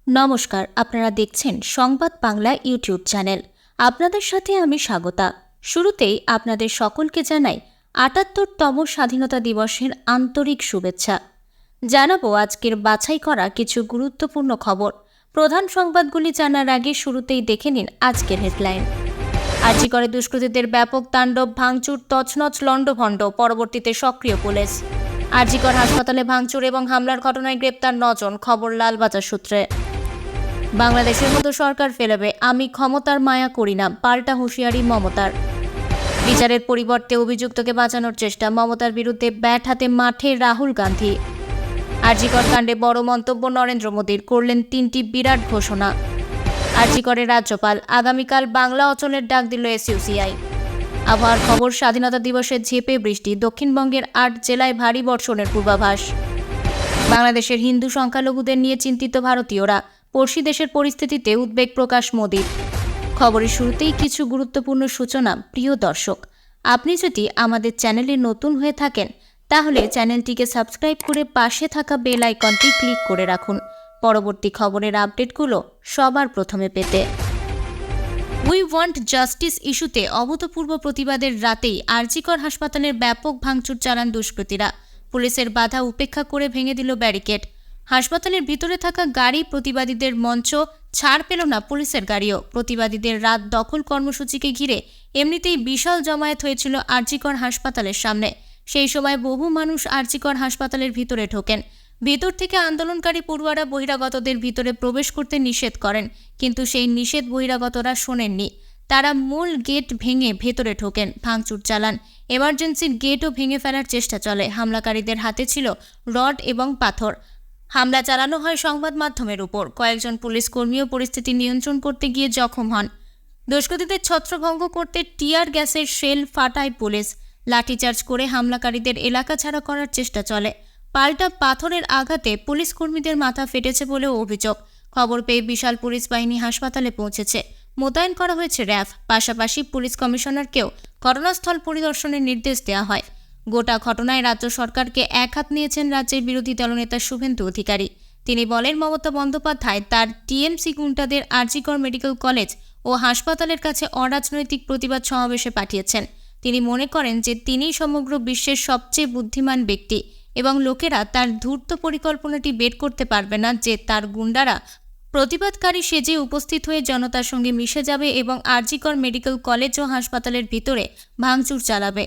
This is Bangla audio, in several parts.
নমস্কার, আপনারা দেখছেন সংবাদ বাংলা ইউটিউব চ্যানেল। আপনাদের সাথে আমি স্বাগতা। শুরুতেই আপনাদের সকলকে জানাই ৭৮তম স্বাধীনতা দিবসের আন্তরিক শুভেচ্ছা। জানাবো আজকের বাছাই করা কিছু গুরুত্বপূর্ণ খবর। প্রধান সংবাদগুলি জানার আগে শুরুতেই দেখে নিন আজকের হেডলাইন। আরজি করে দুষ্কৃতীদের ব্যাপক তাণ্ডব, ভাঙচুর, তছনছ লণ্ডভণ্ড, পরবর্তীতে সক্রিয় পুলিশ। আরজি কর হাসপাতালে ভাঙচুর এবং হামলার ঘটনায় গ্রেপ্তার ৯ জন, খবর লালবাজার সূত্রে। বাংলাদেশের মতো সরকার ফেলবে, আমি ক্ষমতার মায়া করি না, পাল্টা হুঁশিয়ারি মমতার। বিচারের পরিবর্তে অভিযুক্তকে বাঁচানোর চেষ্টা, মমতার বিরুদ্ধে ব্যাট হাতে মাঠে রাহুল গান্ধী। আরজি কর কাণ্ডে বড় মন্তব্য নরেন্দ্র মোদীর, করলেন ৩টি বিরাট ঘোষণা। আরজি করে রাজ্যপাল, আগামীকাল বাংলা অচলের ডাক দিল এসইউসিআই। আবহাওয়ার খবর, স্বাধীনতা দিবসে ঝেঁপে বৃষ্টি, দক্ষিণবঙ্গের ৮ জেলায় ভারী বর্ষণের পূর্বাভাস। বাংলাদেশের হিন্দু সংখ্যালঘুদের নিয়ে চিন্তিত ভারতীয়রা, পড়শি দেশের পরিস্থিতিতে উদ্বেগ প্রকাশ মোদীর। খবরের শুরুতেই কিছু গুরুত্বপূর্ণ সূচনা। প্রিয় দর্শক, আপনি যদি আমাদের চ্যানেলে নতুন হয়ে থাকেন তাহলে চ্যানেলটিকে সাবস্ক্রাইব করে পাশে থাকা বেল আইকনটি ক্লিক করে রাখুন পরবর্তী খবরের আপডেটগুলো সবার প্রথমে পেতে। উই ওয়ান্ট জাস্টিস ইস্যুতে অভূতপূর্ব প্রতিবাদের রাতেই আরজি কর হাসপাতালের ব্যাপক ভাঙচুর চালান দুষ্কৃতীরা। পুলিশের বাধা উপেক্ষা করে ভেঙে দিল ব্যারিকেড। হাসপাতালের ভিতরে থাকা গাড়ি, প্রতিবাদীদের মঞ্চ, ছাড় পেল না পুলিশের গাড়িও। প্রতিবাদীদের রাত দখল কর্মসূচিকে ঘিরে এমনিতেই বিশাল জমায়েত হয়েছিল আরজি কর হাসপাতালের সামনে। সেই সময় বহু মানুষ আরজি কর হাসপাতালের ভিতরে ঢোকেন। ভেতর থেকে আন্দোলনকারী পড়ুয়ারা বহিরাগতদের ভিতরে প্রবেশ করতে নিষেধ করেন, কিন্তু সেই নিষেধ বহিরাগতরা শোনেননি। তারা মূল গেট ভেঙে ভেতরে ঢোকেন, ভাঙচুর চালান। এমার্জেন্সির গেটও ভেঙে ফেলার চেষ্টা চলে। হামলাকারীদের হাতে ছিল রড এবং পাথর। হামলা চালানো হয় সংবাদ মাধ্যমের উপর। কয়েকজন পুলিশ কর্মীও পরিস্থিতি নিয়ন্ত্রণ করতে গিয়ে জখম হন। দুষ্কৃতীদের ছত্রভঙ্গ করতে টিয়ার গ্যাসের শেল ফাটায় পুলিশ। লাঠিচার্জ করে হামলাকারীদের এলাকা ছাড়া করার চেষ্টা চলে। পাল্টা পাথরের আঘাতে পুলিশ কর্মীদের মাথা ফেটেছে বলেও অভিযোগ। খবর পেয়ে বিশাল পুলিশ বাহিনী হাসপাতালে পৌঁছেছে। মোতায়েন করা হয়েছে র্যাব। পাশাপাশি পুলিশ কমিশনারকেও ঘটনাস্থল পরিদর্শনের নির্দেশ দেওয়া হয়। গোটা ঘটনায় রাজ্য সরকারকে একহাত নিয়েছেন রাজ্যের বিরোধী দলনেতা শুভেন্দু অধিকারী। তিনি বলেন, মমতা বন্দ্যোপাধ্যায় তার টিএমসি গুন্ডাদের আরজি কর মেডিকেল কলেজ ও হাসপাতালের কাছে অরাজনৈতিক প্রতিবাদ সমাবেশে পাঠিয়েছেন। তিনি মনে করেন যে তিনিই সমগ্র বিশ্বের সবচেয়ে বুদ্ধিমান ব্যক্তি এবং লোকেরা তার ধূর্ত পরিকল্পনাটি বের করতে পারবে না যে তার গুন্ডারা প্রতিবাদকারী সেজে উপস্থিত হয়ে জনতার সঙ্গে মিশে যাবে এবং আরজি কর মেডিকেল কলেজ ও হাসপাতালের ভিতরে ভাঙচুর চালাবে।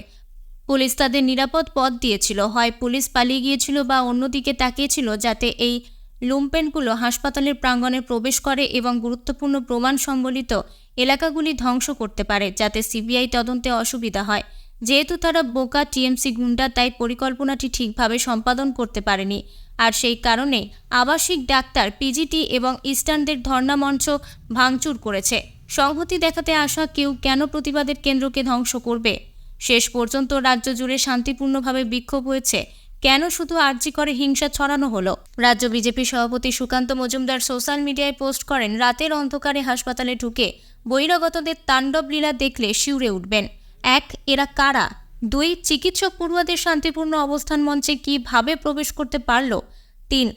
পুলিশ তাদের নিরাপদ পথ দিয়েছিল, হয় পুলিশ পালিয়ে গিয়েছিল বা অন্যদিকে তাকিয়েছিল যাতে এই লুম্পেনগুলো হাসপাতালের প্রাঙ্গণে প্রবেশ করে এবং গুরুত্বপূর্ণ প্রমাণ সম্বলিত এলাকাগুলি ধ্বংস করতে পারে, যাতে সিবিআই তদন্তে অসুবিধা হয়। যেহেতু তারা বোকা টিএমসি গুন্ডা, তাই পরিকল্পনাটি ঠিকভাবে সম্পাদন করতে পারেনি। আর সেই কারণে আবাসিক ডাক্তার, পিজিটি এবং ইস্টার্নদের ধর্ণা মঞ্চ ভাঙচুর করেছে। সংহতি দেখাতে আসা কেউ কেন প্রতিবাদের কেন্দ্রকে ধ্বংস করবে? শেষ পর্যন্ত রাজ্য জুড়ে শান্তিপূর্ণভাবে বিক্ষোভ হয়েছে। কেন শুধু আরজি করে হিংসা ছড়ানো হলো? রাজ্য বিজেপি সভাপতি সুকান্ত মজুমদার সোশ্যাল মিডিয়ায় পোস্ট করেন, রাতের অন্ধকারে হাসপাতালে ঢুকে বহিরাগতদের তাণ্ডব লীলা দেখলে শিউরে উঠবেন। ১. এরা কারা? ২. চিকিৎসক পড়ুয়াদের শান্তিপূর্ণ অবস্থান মঞ্চে কিভাবে প্রবেশ করতে পারল? ৩.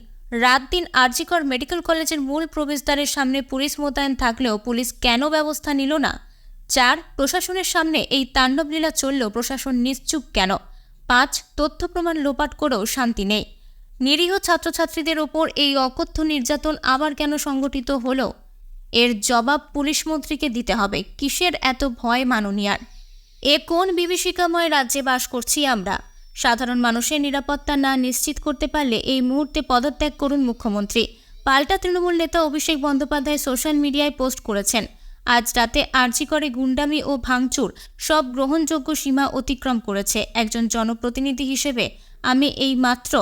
রাত দিন আরজি কর মেডিকেল কলেজের মূল প্রবেশদ্বারের সামনে পুলিশ মোতায়েন থাকলেও পুলিশ কেন ব্যবস্থা নিল না? ৪. প্রশাসনের সামনে এই তাণ্ডবলীলা চললেও প্রশাসন নিশ্চুপ কেন? ৫. তথ্য প্রমাণ লোপাট করেও শান্তি নেই। নিরীহ ছাত্রছাত্রীদের ওপর এই অকথ্য নির্যাতন আবার কেন সংগঠিত হলো? এর জবাব পুলিশ মন্ত্রীকে দিতে হবে। কিসের এত ভয় মাননীয়ার? এ কোন বিভীষিকাময় রাজ্যে বাস করছি আমরা? সাধারণ মানুষের নিরাপত্তা না নিশ্চিত করতে পারলে এই মুহূর্তে পদত্যাগ করুন মুখ্যমন্ত্রী। পাল্টা তৃণমূল নেতা অভিষেক বন্দ্যোপাধ্যায় সোশ্যাল মিডিয়ায় পোস্ট করেছেন, আজ রাতে আরজি করে গুন্ডামি ও ভাঙচুর সব গ্রহণযোগ্য সীমা অতিক্রম করেছে। একজন জনপ্রতিনিধি হিসেবে আমি এই মাত্র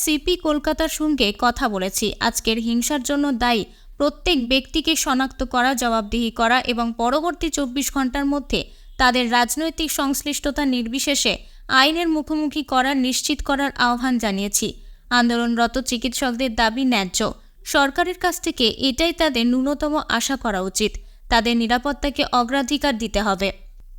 @CP কলকাতার সঙ্গে কথা বলেছি। আজকের হিংসার জন্য দায়ী প্রত্যেক ব্যক্তিকে শনাক্ত করা, জবাবদিহি করা এবং পরবর্তী 24 ঘন্টার মধ্যে তাদের রাজনৈতিক সংশ্লিষ্টতা নির্বিশেষে আইনের মুখোমুখি করার নিশ্চিত করার আহ্বান জানিয়েছি। আন্দোলনরত চিকিৎসকদের দাবি ন্যায্য। সরকারের কাছ থেকে এটাই তাদের ন্যূনতম আশা করা উচিত। তাদের নিরাপত্তাকে অগ্রাধিকার দিতে হবে।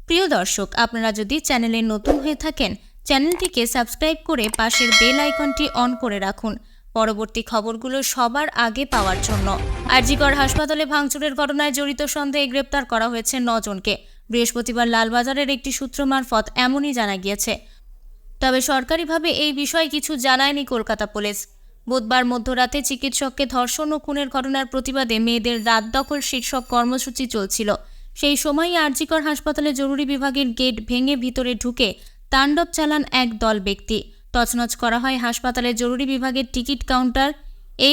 প্রিয় দর্শক, আপনারা যদি চ্যানেলে নতুন হয়ে থাকেন চ্যানেলটিকে সাবস্ক্রাইব করে পাশের বেল আইকনটি অন করে রাখুন পরবর্তী খবরগুলো সবার আগে পাওয়ার জন্য আর.জি. কর হাসপাতালে ভাঙচুরের ঘটনায় জড়িত সন্দেহে গ্রেপ্তার করা হয়েছে 9 জনকে। বৃহস্পতিবার লালবাজারের একটি সূত্র মারফত এমনই জানা গিয়েছে। তবে সরকারিভাবে এই বিষয়ে কিছু জানায়নি কলকাতা পুলিশ। বুধবার মধ্যরাতে চিকিৎসককে ধর্ষণ ও খুনের ঘটনার প্রতিবাদে মেয়েদের রাত দখল শীর্ষক কর্মসূচি চলছিল। সেই সময়ই আর.জি. কর হাসপাতালে জরুরি বিভাগের গেট ভেঙে ভিতরে ঢুকে তাণ্ডব চালান এক দল ব্যক্তি। তছনছ করা হয় হাসপাতালের জরুরি বিভাগের টিকিট কাউন্টার,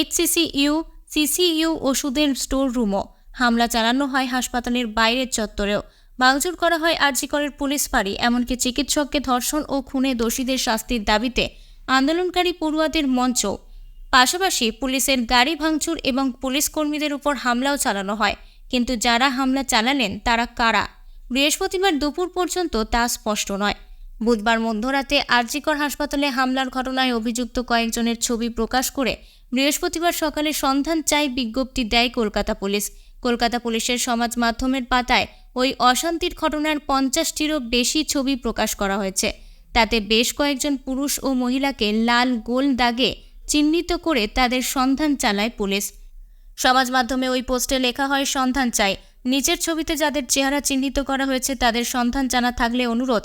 HCCU, CCU ওষুধের স্টোর রুমও। হামলা চালানো হয় হাসপাতালের বাইরের চত্বরেও। ভাঙচুর করা হয় আর.জি. করের পুলিশ ফাঁড়ি। এমনকি চিকিৎসককে ধর্ষণ ও খুনে দোষীদের শাস্তির দাবিতে আন্দোলনকারী পড়ুয়াদের মঞ্চ। পাশাপাশি পুলিশের গাড়ি ভাঙচুর এবং পুলিশ কর্মীদের উপর হামলাও চালানো হয়। কিন্তু যারা হামলা চালালেন তারা কারা, বৃহস্পতিবার দুপুর পর্যন্ত তা স্পষ্ট নয়। বুধবার মধ্যরাতে আর.জি. কর হাসপাতালে হামলার ঘটনায় অভিযুক্ত কয়েকজনের ছবি প্রকাশ করে বৃহস্পতিবার সকালে সন্ধান চাই বিজ্ঞপ্তি দেয় কলকাতা পুলিশ। কলকাতা পুলিশের সমাজ মাধ্যমের পাতায় ওই অশান্তির ঘটনার 50টিরও বেশি ছবি প্রকাশ করা হয়েছে। তাতে বেশ কয়েকজন পুরুষ ও মহিলাকে লাল গোল দাগে চিহ্নিত করে তাদের সন্ধান চালায় পুলিশ। সমাজ মাধ্যমে ওই পোস্টে লেখা হয়, সন্ধান চাই। নিচের ছবিতে যাদের চেহারা চিহ্নিত করা হয়েছে তাদের সন্ধান জানা থাকলে অনুরোধ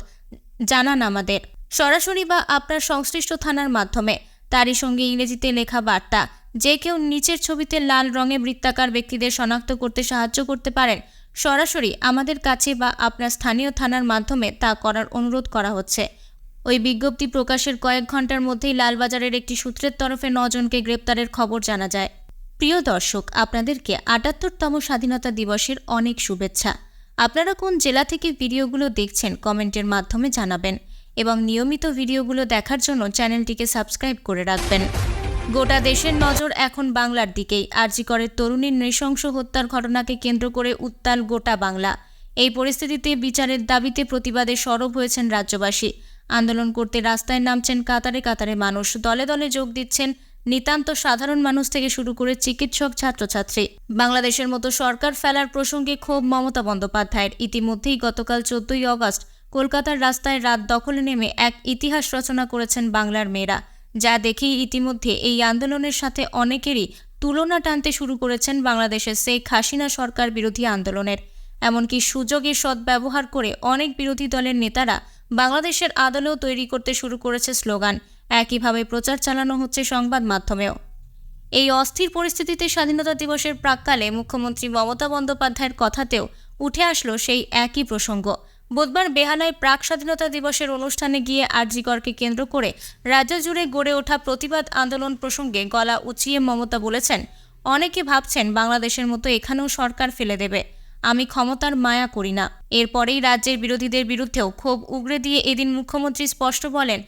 জানান আমাদের, সরাসরি বা আপনার সংশ্লিষ্ট থানার মাধ্যমে। তারই সঙ্গে ইংরেজিতে লেখা বার্তা। যে কেউ নিচের ছবিতে লাল রঙে বৃত্তাকার ব্যক্তিদের শনাক্ত করতে সাহায্য করতে পারেন। সরাসরি আমাদের কাছে বা আপনার স্থানীয় থানার মাধ্যমে তা করার অনুরোধ করা হচ্ছে। ওই বিজ্ঞপ্তি প্রকাশের কয়েক ঘন্টার মধ্যেই লালবাজারের একটি সূত্রের তরফে 9 জনকে গ্রেপ্তারের খবর জানা যায়। প্রিয় দর্শক, আপনাদেরকে 78তম স্বাধীনতা দিবসের অনেক শুভেচ্ছা। আপনারা কোন জেলা থেকে ভিডিওগুলো দেখছেন কমেন্টের মাধ্যমে জানাবেন এবং নিয়মিত ভিডিওগুলো দেখার জন্য চ্যানেলটিকে সাবস্ক্রাইব করে রাখবেন। গোটা দেশের নজর এখন বাংলার দিকেই। আর.জি. করের তরুণীর নৃশংস হত্যার ঘটনাকে কেন্দ্র করে উত্তাল গোটা বাংলা। এই পরিস্থিতিতে বিচারের দাবিতে প্রতিবাদে সরব হয়েছেন রাজ্যবাসী। আন্দোলন করতে রাস্তায় নামছেন কাতারে কাতারে মানুষ। দলে দলে যোগ দিচ্ছেন নিতান্ত সাধারণ মানুষ থেকে শুরু করে চিকিৎসক, ছাত্রছাত্রী। বাংলাদেশের মতো সরকার ফেলার প্রসঙ্গে ক্ষোভ মমতা বন্দ্যোপাধ্যায়ের। ইতিমধ্যেই গতকাল 14ই আগস্ট কলকাতার রাস্তায় রাত দখলে নেমে এক ইতিহাস রচনা করেছেন বাংলার মেয়েরা, যা দেখেই ইতিমধ্যে এই আন্দোলনের সাথে অনেকেরই তুলনা টানতে শুরু করেছেন বাংলাদেশের শেখ হাসিনা সরকার বিরোধী আন্দোলনের। এমনকি সুযোগের সদ্ব্যবহার করে অনেক বিরোধী দলের নেতারা বাংলাদেশের আদলেও তৈরি করতে শুরু করেছে স্লোগান। একইভাবে প্রচার চালানো হচ্ছে সংবাদ মাধ্যমেও। এই অস্থির পরিস্থিতিতে স্বাধীনতা দিবসের প্রাক্কালে মুখ্যমন্ত্রী মমতা বন্দ্যোপাধ্যায়ের কথাতেও উঠে আসলো সেই একই প্রসঙ্গ। বুধবার বেহালায় প্রাক স্বাধীনতা দিবসের অনুষ্ঠানে গিয়ে আর.জি. করকে কেন্দ্র করে রাজ্য জুড়ে গড়ে ওঠা প্রতিবাদ আন্দোলন প্রসঙ্গে গলা উঁচিয়ে মমতা বলেছেন, অনেকে ভাবছেন বাংলাদেশের মতো এখানেও সরকার ফেলে দেবে। আমি ক্ষমতার মায়া করি না। এরপরেই রাজ্যের বিরোধীদের বিরুদ্ধেও ক্ষোভ উগরে দিয়ে এদিন মুখ্যমন্ত্রী স্পষ্ট বলেন,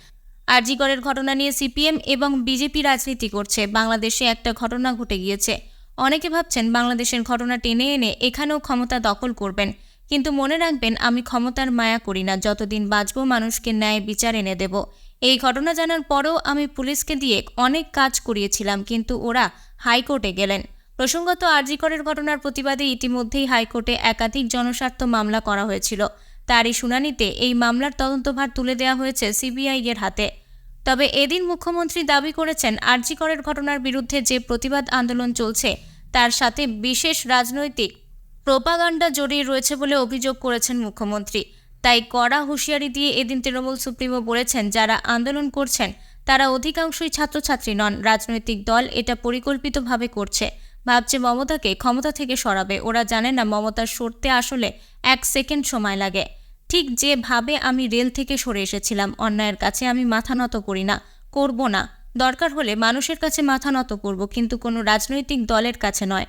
আর.জি. করের ঘটনা নিয়ে সিপিএম এবং বিজেপি রাজনীতি করছে। বাংলাদেশে একটা ঘটনা ঘটে গিয়েছে। অনেকে ভাবছেন বাংলাদেশের ঘটনা টেনে এনে এখানেও ক্ষমতা দখল করবেন। কিন্তু মনে রাখবেন, আমি ক্ষমতার মায়া করি না। যতদিন বাঁচব মানুষকে ন্যায় বিচার এনে দেব। এই ঘটনা জানার পরেও আমি পুলিশকে দিয়ে অনেক কাজ করিয়েছিলাম, কিন্তু ওরা হাইকোর্টে গেলেন। প্রসঙ্গত, আর.জি. করের ঘটনার প্রতিবাদে ইতিমধ্যেই হাইকোর্টে একাধিক জনস্বার্থ মামলা করা হয়েছিল। তারই শুনানিতে এই মামলার তদন্তভার তুলে দেওয়া হয়েছে সিবিআই এর হাতে। তবে এদিন মুখ্যমন্ত্রী দাবি করেছেন, আর.জি. করের ঘটনার বিরুদ্ধে যে প্রতিবাদ আন্দোলন চলছে তার সাথে বিশেষ রাজনৈতিক প্রোপাগান্ডা জড়িয়ে রয়েছে বলে অভিযোগ করেছেন মুখ্যমন্ত্রী। তাই কড়া হুঁশিয়ারি দিয়ে এদিন তৃণমূল সুপ্রিমো বলেছেন, যারা আন্দোলন করছেন তারা অধিকাংশই ছাত্রছাত্রী নন। রাজনৈতিক দল এটা পরিকল্পিতভাবে করছে। ভাবছে মমতাকে ক্ষমতা থেকে সরাবে। ওরা জানে না মমতার সরতে আসলে 1 সেকেন্ড সময় লাগে। ঠিক যেভাবে আমি রেল থেকে সরে এসেছিলাম, অন্যায়ের কাছে আমি মাথা নত করি না, করব না। দরকার হলে মানুষের কাছে মাথা নত করব, কিন্তু কোনো রাজনৈতিক দলের কাছে নয়।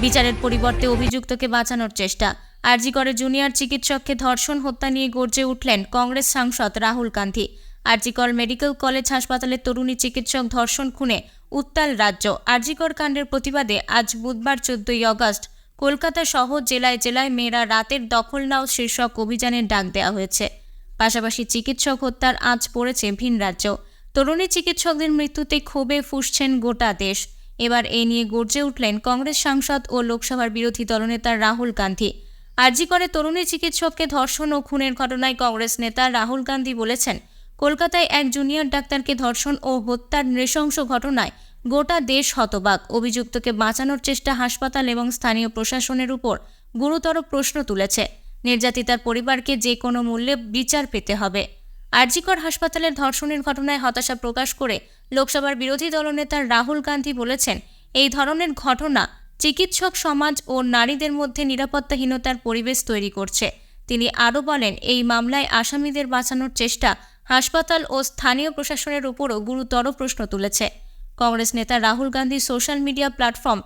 বিচারের পরিবর্তে অভিযুক্তকে বাঁচানোর চেষ্টা। আর.জি. করে জুনিয়র চিকিৎসককে ধর্ষণ হত্যা নিয়ে গর্জে উঠলেন কংগ্রেস সাংসদ রাহুল গান্ধী। আর.জি. কর মেডিকেল কলেজ হাসপাতালে তরুণী চিকিৎসক ধর্ষণ খুনে উত্তাল রাজ্য। আর.জি. কর কাণ্ডের প্রতিবাদে আজ বুধবার 14ই আগস্ট কলকাতা সহ জেলায় জেলায় মেয়েরা রাতের দখল নাও শীর্ষক অভিযানের ডাক দেওয়া হয়েছে। পাশাপাশি চিকিৎসক হত্যার আঁচ পড়েছে ভিন রাজ্য। তরুণী চিকিৎসকদের মৃত্যুতে ক্ষোভে ফুঁসছেন গোটা দেশ। এবার এই নিয়ে গর্জে উঠলেন কংগ্রেস সাংসদ ও লোকসভার বিরোধী দলনেতা রাহুল গান্ধী। আর.জি. করে তরুণী চিকিৎসককে ধর্ষণ ও খুনের ঘটনায় কংগ্রেস নেতা রাহুল গান্ধী বলেছেন, কলকাতায় এক জুনিয়র ডাক্তারকে ধর্ষণ ও হত্যার নৃশংস ঘটনায় গোটা দেশ হতবাক। অভিযুক্তকে বাঁচানোর চেষ্টা হাসপাতাল এবং স্থানীয় প্রশাসনের উপর গুরুতর প্রশ্ন তুলেছে। নির্যাতিতার পরিবারকে যে কোনো মূল্যে বিচার পেতে হবে। আর.জি. কর হাসপাতালের ধর্ষণের ঘটনায় হতাশা প্রকাশ করে লোকসভার বিরোধী দলনেতা রাহুল গান্ধী বলেছেন, এই ধরনের ঘটনা চিকিৎসক সমাজ ও নারীদের মধ্যে নিরাপত্তাহীনতার পরিবেশ তৈরি করছে। তিনি আরও বলেন, এই মামলায় আসামিদের বাঁচানোর চেষ্টা হাসপাতাল ও স্থানীয় প্রশাসনের উপরও গুরুতর প্রশ্ন তুলেছে। কংগ্রেস নেতা Rahul Gandhi social media platform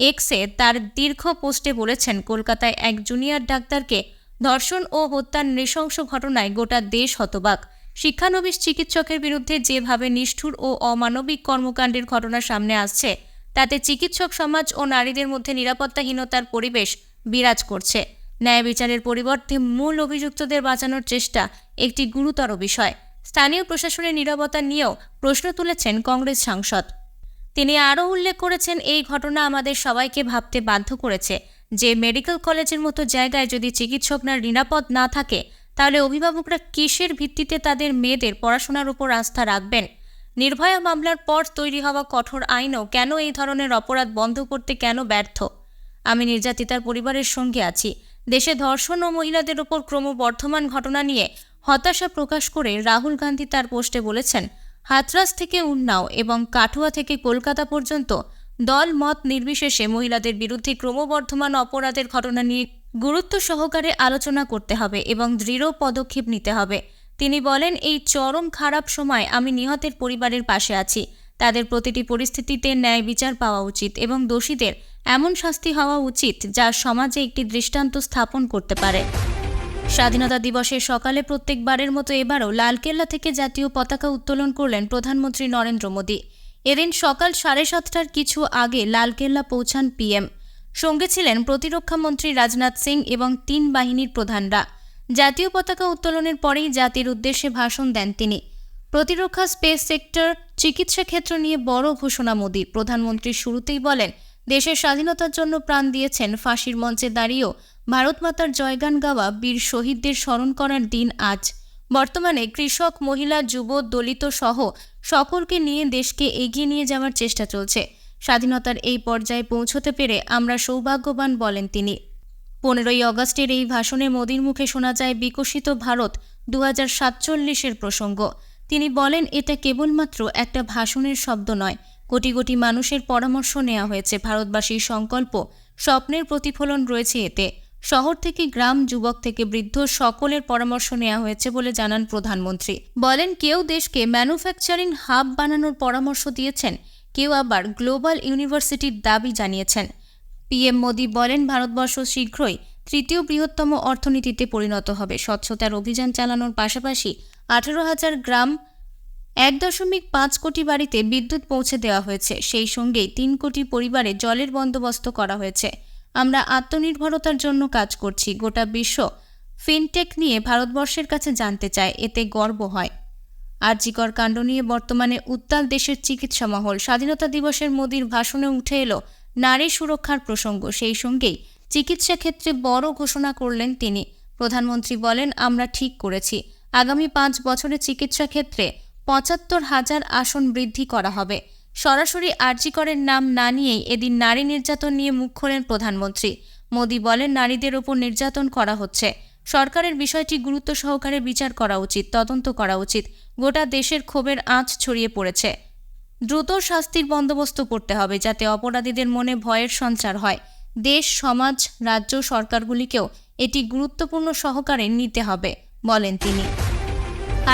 এক্সে তার দীর্ঘ পোস্টে বলেছেন, কলকাতায় এক জুনিয়র ডাক্তারকে ধর্ষণ ও হত্যার নৃশংস ঘটনায় গোটা দেশ হতবাক। শিক্ষানবিশ চিকিৎসকের বিরুদ্ধে যেভাবে নিষ্ঠুর ও অমানবিক কর্মকাণ্ডের ঘটনা সামনে আসছে, তাতে চিকিৎসক সমাজ ও নারীদের মধ্যে নিরাপত্তাহীনতার পরিবেশ বিরাজ করছে। ন্যায় বিচারের পরিবর্তে মূল অভিযুক্তদের বাঁচানোর চেষ্টা একটি গুরুতর বিষয়। স্থানীয় প্রশাসনের নীরবতা নিয়েও প্রশ্ন তুলেছেন কংগ্রেস সাংসদ। তিনি আরও উল্লেখ করেছেন, এই ঘটনা আমাদের সবাইকে ভাবতে বাধ্য করেছে যে মেডিকেল কলেজের মতো জায়গায় যদি চিকিৎসকরা নিরাপদ না থাকে, তাহলে অভিভাবকরা কিসের ভিত্তিতে তাদের মেয়েদের পড়াশোনার উপর আস্থা রাখবেন? নির্ভয়া মামলার পর তৈরি হওয়া কঠোর আইনও কেন এই ধরনের অপরাধ বন্ধ করতে কেন ব্যর্থ? আমি নির্যাতিতার পরিবারের সঙ্গে আছি। দেশে ধর্ষণ ও মহিলাদের উপর ক্রমবর্ধমান ঘটনা নিয়ে হতাশা প্রকাশ করে রাহুল গান্ধী তার পোস্টে বলেছেন, হাথরাস থেকে উন্নাও এবং কাঠুয়া থেকে কলকাতা পর্যন্ত দল মত নির্বিশেষে মহিলাদের বিরুদ্ধে ক্রমবর্ধমান অপরাধের ঘটনা নিয়ে গুরুত্ব সহকারে আলোচনা করতে হবে এবং দৃঢ় পদক্ষেপ নিতে হবে। তিনি বলেন, এই চরম খারাপ সময় আমি নিহতের পরিবারের পাশে আছি। তাদের প্রতিটি পরিস্থিতিতে ন্যায় বিচার পাওয়া উচিত এবং দোষীদের এমন শাস্তি হওয়া উচিত যা সমাজে একটি দৃষ্টান্ত স্থাপন করতে পারে। স্বাধীনতা দিবসের সকালে প্রত্যেকবারের মতো এবারও লালকেল্লা থেকে জাতীয় পতাকা উত্তোলন করলেন প্রধানমন্ত্রী নরেন্দ্র মোদী। এদিন সকাল 7:30টার কিছু আগে লালকেল্লা পৌঁছান পিএম। সঙ্গে ছিলেন প্রতিরক্ষামন্ত্রী রাজনাথ সিং এবং 3 বাহিনীর প্রধানরা। জাতীয় পতাকা উত্তোলনের পরেই জাতির উদ্দেশ্যে ভাষণ দেন তিনি। প্রতিরক্ষা, স্পেস সেক্টর, চিকিৎসা ক্ষেত্র নিয়ে বড় ঘোষণা মোদীর। প্রধানমন্ত্রী শুরুতেই বলেন, দেশের স্বাধীনতার জন্য প্রাণ দিয়েছেন, ফাঁসির মঞ্চে দাঁড়িয়েও ভারত মাতার জয়গান গাওয়া বীর শহীদদের স্মরণ করার দিন আজ। বর্তমানে কৃষক, মহিলা, যুব, দলিত সহ সকলকে নিয়ে দেশকে এগিয়ে নিয়ে যাওয়ার চেষ্টা চলছে। স্বাধীনতার এই পর্যায়ে পৌঁছতে পেরে আমরা সৌভাগ্যবান, বলেন তিনি। 15ই অগস্টের এই ভাষণে মোদীর মুখে শোনা যায় বিকশিত ভারত 2047-এর প্রসঙ্গ। তিনি বলেন, এটা কেবলমাত্র একটা ভাষণের শব্দ নয়, কোটি কোটি মানুষের পরামর্শ নেওয়া হয়েছে। ভারতবাসীর সংকল্প, স্বপ্নের প্রতিফলন রয়েছে এতে। শহর থেকে গ্রাম, যুবক থেকে বৃদ্ধ সকলের পরামর্শ নেওয়া হয়েছে বলে জানান প্রধানমন্ত্রী। বলেন, কেউ দেশকে ম্যানুফ্যাকচারিং হাব বানানোর পরামর্শ দিয়েছেন, কেউ আবার গ্লোবাল ইউনিভার্সিটির দাবি জানিয়েছেন। পিএম মোদী বলেন, ভারতবর্ষ শীঘ্রই 3য় বৃহত্তম অর্থনীতিতে পরিণত হবে। স্বচ্ছতার অভিযান চালানোর পাশাপাশি 18,000 গ্রাম, 1.5 কোটি বাড়িতে বিদ্যুৎ পৌঁছে দেওয়া হয়েছে। সেই সঙ্গেই 3 কোটি পরিবারে জলের বন্দোবস্ত করা হয়েছে। আমরা আত্মনির্ভরতার জন্য কাজ করছি। গোটা বিশ্ব ফিনটেক নিয়ে ভারতবর্ষের কাছে জানতে চায়, এতে গর্ব হয়। আর.জি. কর কাণ্ড নিয়ে বর্তমানে উত্তাল দেশের চিকিৎসা মহল। স্বাধীনতা দিবসের মোদীর ভাষণে উঠে এলো নারী সুরক্ষার প্রসঙ্গ। সেই সঙ্গেই চিকিৎসা ক্ষেত্রে বড় ঘোষণা করলেন তিনি। প্রধানমন্ত্রী বলেন, আমরা ঠিক করেছি, আগামী 5 বছরে চিকিৎসা ক্ষেত্রে 75,000 আসন বৃদ্ধি করা হবে। সরাসরি আর.জি. করের নাম না নিয়েই এদিন নারী নির্যাতন নিয়ে মুখ খোলেন প্রধানমন্ত্রী। মোদী বলেন, নারীদের ওপর নির্যাতন করা হচ্ছে। সরকারের বিষয়টি গুরুত্ব সহকারে বিচার করা উচিত, তদন্ত করা উচিত। গোটা দেশের ক্ষোভের আঁচ ছড়িয়ে পড়েছে। দ্রুত শাস্তির বন্দোবস্ত করতে হবে, যাতে অপরাধীদের মনে ভয়ের সঞ্চার হয়। দেশ, সমাজ, রাজ্য সরকারগুলিকেও এটি গুরুত্বপূর্ণ সহকারে নিতে হবে, বলেন তিনি।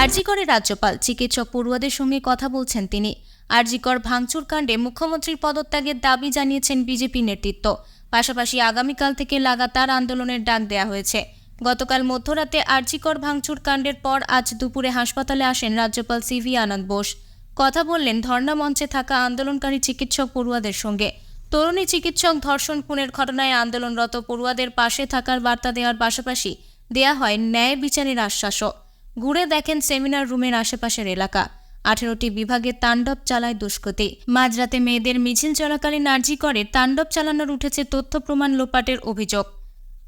আর.জি. করের রাজ্যপাল, চিকিৎসক পড়ুয়াদের সঙ্গে কথা বলছেন তিনি। আর.জি. কর ভাঙচুর কাণ্ডে মুখ্যমন্ত্রীর পদত্যাগের দাবি জানিয়েছেন বিজেপি নেতৃত্ব। পাশাপাশি আগামীকাল থেকে লাগাতার আন্দোলনের ডাক দেওয়া হয়েছে। গতকাল মধ্যরাতে আর.জি. কর ভাঙচুর কাণ্ডের পর আজ দুপুরে হাসপাতালে আসেন রাজ্যপাল সিভি আনন্দ বোস। কথা বললেন ধর্ণা মঞ্চে থাকা আন্দোলনকারী চিকিৎসক পড়ুয়াদের সঙ্গে। তরুণী চিকিৎসক ধর্ষণ খুনের ঘটনায় আন্দোলনরত পড়ুয়াদের পাশে থাকার বার্তা দেওয়ার পাশাপাশি দেয়া হয় ন্যায় বিচারের আশ্বাসও। ঘুরে দেখেন সেমিনার রুমের আশেপাশের এলাকা। 18টি বিভাগে তাণ্ডব চালায় দুষ্কৃতী। মাঝরাতে মেয়েদের মিছিল চলাকালীন আর.জি. করে তাণ্ডব চালানোর উঠেছে তথ্য প্রমাণ লোপাটের অভিযোগ।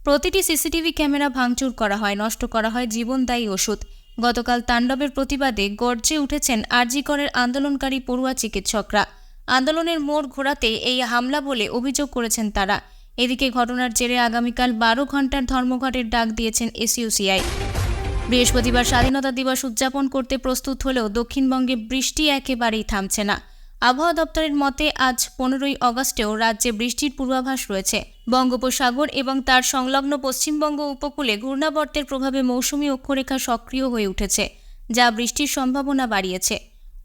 প্রতিটি সিসিটিভি ক্যামেরা ভাঙচুর করা হয়, নষ্ট করা হয় জীবনদায়ী ওষুধ। গতকাল তাণ্ডবের প্রতিবাদে গর্জে উঠেছেন আর.জি. করের আন্দোলনকারী পড়ুয়া চিকিৎসকরা। আন্দোলনের মোড় ঘোরাতে এই হামলা বলে অভিযোগ করেছেন তারা। এদিকে ঘটনার জেরে আগামীকাল 12 ঘন্টার ধর্মঘটের ডাক দিয়েছেন এসইউসিআই। বৃহস্পতিবার স্বাধীনতা দিবস উদযাপন করতে প্রস্তুত হলেও দক্ষিণবঙ্গে বৃষ্টি একেবারেই থামছে না। আবহাওয়া দপ্তরের মতে আজ 15ই আগস্টেও রাজ্যে বৃষ্টির পূর্বাভাস রয়েছে। বঙ্গোপসাগর এবং তার সংলগ্ন পশ্চিমবঙ্গ উপকূলে ঘূর্ণাবর্তের প্রভাবে মৌসুমী অক্ষরেখা সক্রিয় হয়ে উঠেছে, যা বৃষ্টির সম্ভাবনা বাড়িয়েছে।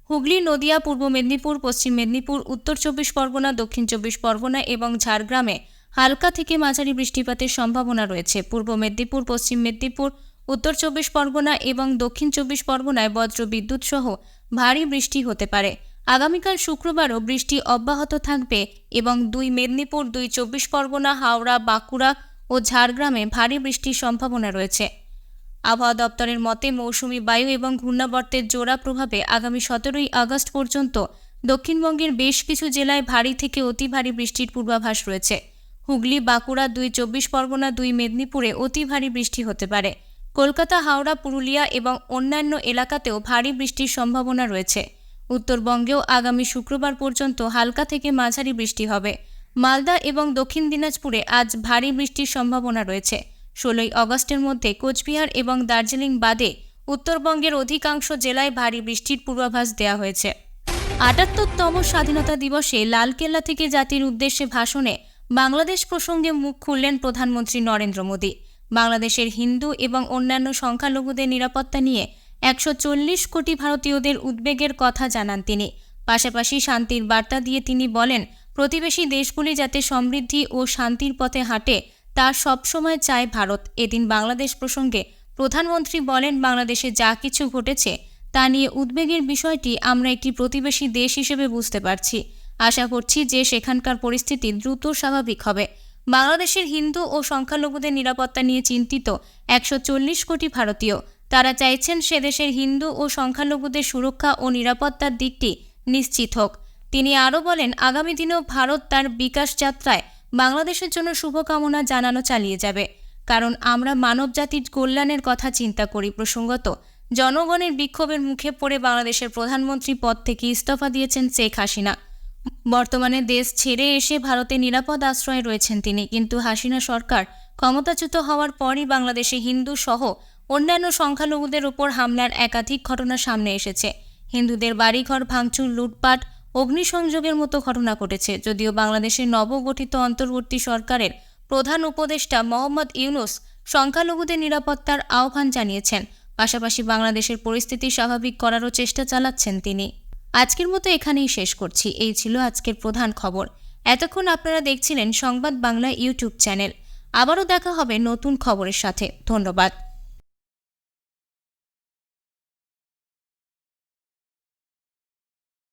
হুগলি, নদিয়া, পূর্ব মেদিনীপুর, পশ্চিম মেদিনীপুর, উত্তর 24 পরগনা, দক্ষিণ 24 পরগনা এবং ঝাড়গ্রামে হালকা থেকে মাঝারি বৃষ্টিপাতের সম্ভাবনা রয়েছে। পূর্ব মেদিনীপুর, পশ্চিম মেদিনীপুর, উত্তর 24 পরগনা এবং দক্ষিণ 24 পরগনায় বজ্র বিদ্যুৎ সহ ভারী বৃষ্টি হতে পারে। আগামীকাল শুক্রবারও বৃষ্টি অব্যাহত থাকবে এবং 2 মেদিনীপুর, 2 24 পরগনা, হাওড়া, বাঁকুড়া ও ঝাড়গ্রামে ভারী বৃষ্টির সম্ভাবনা রয়েছে। আবহাওয়া দপ্তরের মতে মৌসুমী বায়ু এবং ঘূর্ণাবর্তের জোড়া প্রভাবে আগামী 17ই আগস্ট পর্যন্ত দক্ষিণবঙ্গের বেশ কিছু জেলায় ভারী থেকে অতি ভারী বৃষ্টির পূর্বাভাস রয়েছে। হুগলি, বাঁকুড়া, 2 24 পরগনা, 2 মেদিনীপুরে অতি ভারী বৃষ্টি হতে পারে। কলকাতা, হাওড়া, পুরুলিয়া এবং অন্যান্য এলাকাতেও ভারী বৃষ্টির সম্ভাবনা রয়েছে। উত্তরবঙ্গেও আগামী শুক্রবার পর্যন্ত হালকা থেকে মাঝারি বৃষ্টি হবে। মালদা এবং দক্ষিণ দিনাজপুরে আজ ভারী বৃষ্টির সম্ভাবনা রয়েছে। 16ই আগস্টের মধ্যে কোচবিহার এবং দার্জিলিং বাদে উত্তরবঙ্গের অধিকাংশ জেলায় ভারী বৃষ্টির পূর্বাভাস দেওয়া হয়েছে। ৭৮তম স্বাধীনতা দিবসে লালকেল্লা থেকে জাতির উদ্দেশ্যে ভাষণে বাংলাদেশ প্রসঙ্গে মুখ খুললেন প্রধানমন্ত্রী নরেন্দ্র মোদী। বাংলাদেশের হিন্দু এবং অন্যান্য সংখ্যালঘুদের নিরাপত্তা নিয়ে 140 কোটি ভারতীয়দের উদ্বেগের কথা জানান তিনি। পাশাপাশি শান্তির বার্তা দিয়ে তিনি বলেন, প্রতিবেশী দেশগুলি যাতে সমৃদ্ধি ও শান্তির পথে হাঁটে তা সবসময় চায় ভারত। এদিন বাংলাদেশ প্রসঙ্গে প্রধানমন্ত্রী বলেন, বাংলাদেশে যা কিছু ঘটেছে তা নিয়ে উদ্বেগের বিষয়টি আমরা একটি প্রতিবেশী দেশ হিসেবে বুঝতে পারছি। আশা করছি যে সেখানকার পরিস্থিতি দ্রুত স্বাভাবিক হবে। বাংলাদেশের হিন্দু ও সংখ্যালঘুদের নিরাপত্তা নিয়ে চিন্তিত 140 কোটি ভারতীয়। তারা চাইছেন সে দেশের হিন্দু ও সংখ্যালঘুদের সুরক্ষা ও নিরাপত্তার দিকটি নিশ্চিত হোক। তিনি আরও বলেন, আগামী দিনেও ভারত তার বিকাশ যাত্রায় বাংলাদেশের জন্য শুভকামনা জানানো চালিয়ে যাবে, কারণ আমরা মানবজাতির কল্যাণের কথা চিন্তা করি। প্রসঙ্গত, জনগণের বিক্ষোভের মুখে পড়ে বাংলাদেশের প্রধানমন্ত্রী পদ থেকে ইস্তফা দিয়েছেন শেখ হাসিনা। বর্তমানে দেশ ছেড়ে এসে ভারতে নিরাপদ আশ্রয়ে রয়েছেন তিনি। কিন্তু হাসিনা সরকার ক্ষমতাচ্যুত হওয়ার পরই বাংলাদেশে হিন্দু সহ অন্যান্য সংখ্যালঘুদের উপর হামলার একাধিক ঘটনা সামনে এসেছে। হিন্দুদের বাড়িঘর ভাঙচুর, লুটপাট, অগ্নিসংযোগের মতো ঘটনা ঘটেছে। যদিও বাংলাদেশের নবগঠিত অন্তর্বর্তী সরকারের প্রধান উপদেষ্টা মোহাম্মদ ইউনূস সংখ্যালঘুদের নিরাপত্তার আহ্বান জানিয়েছেন, পাশাপাশি বাংলাদেশের পরিস্থিতি স্বাভাবিক করারও চেষ্টা চালাচ্ছেন তিনি। আজকের মতো এখানেই শেষ করছি। এই ছিল আজকের প্রধান খবর। এতক্ষণ আপনারা দেখছিলেন সংবাদ বাংলা ইউটিউব চ্যানেল। আবারও দেখা হবে নতুন খবরের সাথে। ধন্যবাদ।